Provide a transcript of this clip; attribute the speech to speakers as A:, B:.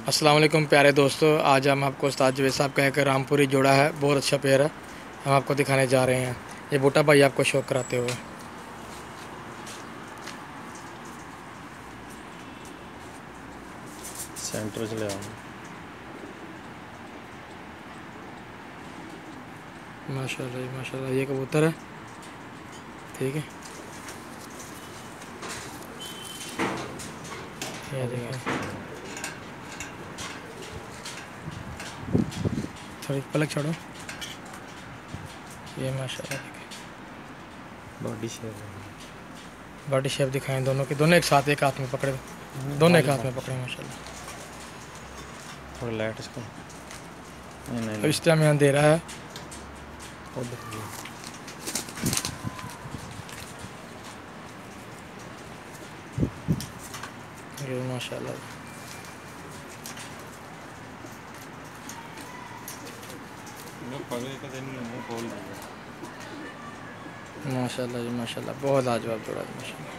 A: अस्सलाम वालेकुम प्यारे दोस्तों, आज हम आपको उस्ताद जावेद साहब का एक रामपुरी जोड़ा है, बहुत अच्छा पेयर है, हम आपको दिखाने जा रहे हैं। ये बूटा भाई आपको शौक कराते हुए।
B: सेंटर चले
A: माशाल्लाह जी माशाल्लाह, ये कबूतर है, ठीक है। ये देखिए, थोड़ी पलक छोड़ो। ये माशाल्लाह देखिए, बॉडी शेप दिखाएं दोनों की, दोनों एक साथ एक हाथ में पकड़े, दोनों एक हाथ में पकड़े माशाल्लाह।
B: थोड़ा लाइट इसको
A: अब इस टाइम यहाँ दे रहा है। ये माशाल्लाह माशाल्लाह जी माशाल्लाह, बहुत लाजवाब जोड़ा है माशाल्लाह।